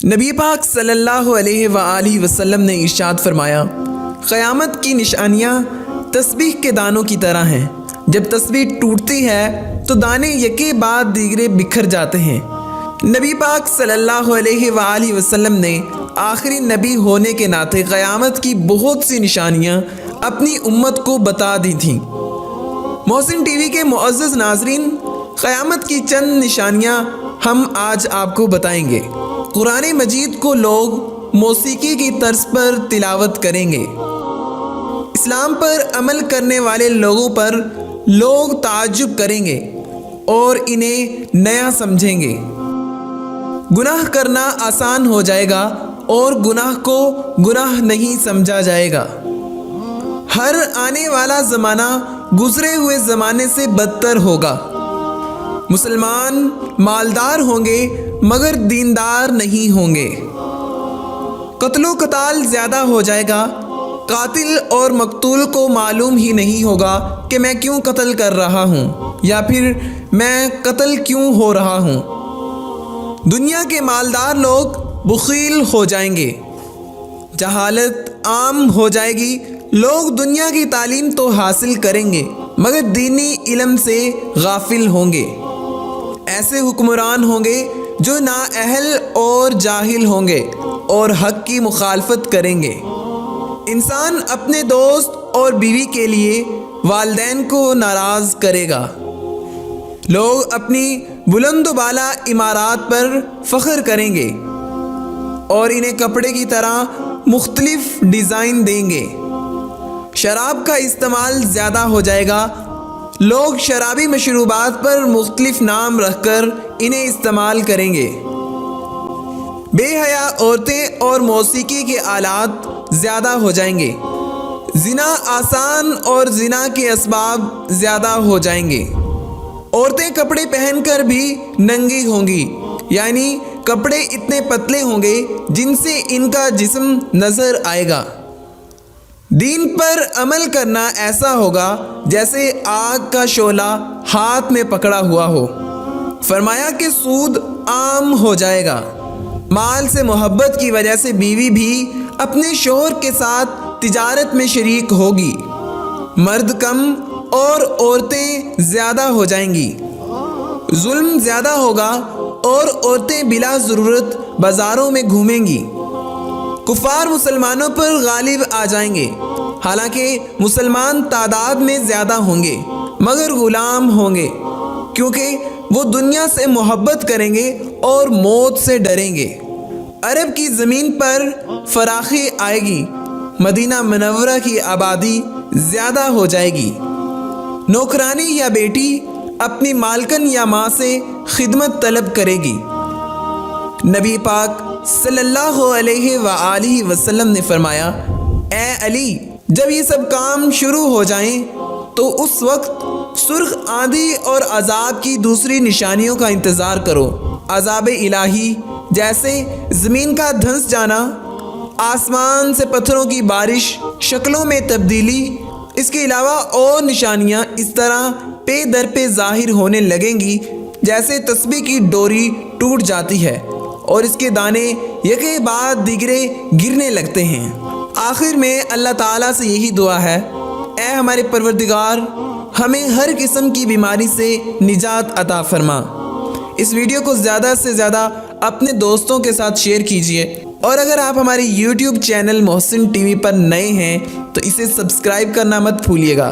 نبی پاک صلی اللہ علیہ وآلہ وسلم نے ارشاد فرمایا، قیامت کی نشانیاں تسبیح کے دانوں کی طرح ہیں۔ جب تسبیح ٹوٹتی ہے تو دانے یکے بعد دیگرے بکھر جاتے ہیں۔ نبی پاک صلی اللہ علیہ وآلہ وسلم نے آخری نبی ہونے کے ناطے قیامت کی بہت سی نشانیاں اپنی امت کو بتا دی تھیں۔ محسن ٹی وی کے معزز ناظرین، قیامت کی چند نشانیاں ہم آج آپ کو بتائیں گے۔ قرآن مجید کو لوگ موسیقی کی طرز پر تلاوت کریں گے۔ اسلام پر عمل کرنے والے لوگوں پر لوگ تعجب کریں گے اور انہیں نیا سمجھیں گے۔ گناہ کرنا آسان ہو جائے گا اور گناہ کو گناہ نہیں سمجھا جائے گا۔ ہر آنے والا زمانہ گزرے ہوئے زمانے سے بدتر ہوگا۔ مسلمان مالدار ہوں گے مگر دیندار نہیں ہوں گے۔ قتل و قتال زیادہ ہو جائے گا۔ قاتل اور مقتول کو معلوم ہی نہیں ہوگا کہ میں کیوں قتل کر رہا ہوں یا پھر میں قتل کیوں ہو رہا ہوں۔ دنیا کے مالدار لوگ بخیل ہو جائیں گے۔ جہالت عام ہو جائے گی۔ لوگ دنیا کی تعلیم تو حاصل کریں گے مگر دینی علم سے غافل ہوں گے۔ ایسے حکمران ہوں گے جو نااہل اور جاہل ہوں گے اور حق کی مخالفت کریں گے۔ انسان اپنے دوست اور بیوی کے لیے والدین کو ناراض کرے گا۔ لوگ اپنی بلند و بالا عمارات پر فخر کریں گے اور انہیں کپڑے کی طرح مختلف ڈیزائن دیں گے۔ شراب کا استعمال زیادہ ہو جائے گا۔ لوگ شرابی مشروبات پر مختلف نام رکھ کر انہیں استعمال کریں گے۔ بے حیا عورتیں اور موسیقی کے آلات زیادہ ہو جائیں گے۔ زنا آسان اور زنا کے اسباب زیادہ ہو جائیں گے۔ عورتیں کپڑے پہن کر بھی ننگی ہوں گی، یعنی کپڑے اتنے پتلے ہوں گے جن سے ان کا جسم نظر آئے گا۔ دین پر عمل کرنا ایسا ہوگا جیسے آگ کا شعلہ ہاتھ میں پکڑا ہوا ہو۔ فرمایا کہ سود عام ہو جائے گا۔ مال سے محبت کی وجہ سے بیوی بھی اپنے شوہر کے ساتھ تجارت میں شریک ہوگی۔ مرد کم اور عورتیں زیادہ ہو جائیں گی۔ ظلم زیادہ ہوگا اور عورتیں بلا ضرورت بازاروں میں گھومیں گی۔ کفار مسلمانوں پر غالب آ جائیں گے۔ حالانکہ مسلمان تعداد میں زیادہ ہوں گے مگر غلام ہوں گے، کیونکہ وہ دنیا سے محبت کریں گے اور موت سے ڈریں گے۔ عرب کی زمین پر فراخی آئے گی۔ مدینہ منورہ کی آبادی زیادہ ہو جائے گی۔ نوکرانی یا بیٹی اپنی مالکن یا ماں سے خدمت طلب کرے گی۔ نبی پاک صلی اللہ علیہ وآلہ وسلم نے فرمایا، اے علی، جب یہ سب کام شروع ہو جائیں تو اس وقت سرخ آندھی اور عذاب کی دوسری نشانیوں کا انتظار کرو۔ عذاب الہی جیسے زمین کا دھنس جانا، آسمان سے پتھروں کی بارش، شکلوں میں تبدیلی، اس کے علاوہ اور نشانیاں اس طرح پے در پہ ظاہر ہونے لگیں گی جیسے تسبیح کی ڈوری ٹوٹ جاتی ہے اور اس کے دانے یکے بعد دیگرے گرنے لگتے ہیں۔ آخر میں اللہ تعالیٰ سے یہی دعا ہے، اے ہمارے پروردگار، ہمیں ہر قسم کی بیماری سے نجات عطا فرما۔ اس ویڈیو کو زیادہ سے زیادہ اپنے دوستوں کے ساتھ شیئر کیجئے، اور اگر آپ ہمارے یوٹیوب چینل محسن ٹی وی پر نئے ہیں تو اسے سبسکرائب کرنا مت بھولیے گا۔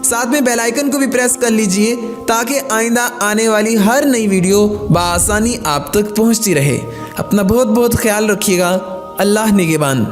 ساتھ میں بیل آئیکن کو بھی پریس کر لیجئے تاکہ آئندہ آنے والی ہر نئی ویڈیو بآسانی آپ تک پہنچتی رہے۔ اپنا بہت بہت خیال رکھیے گا۔ اللہ نگہبان۔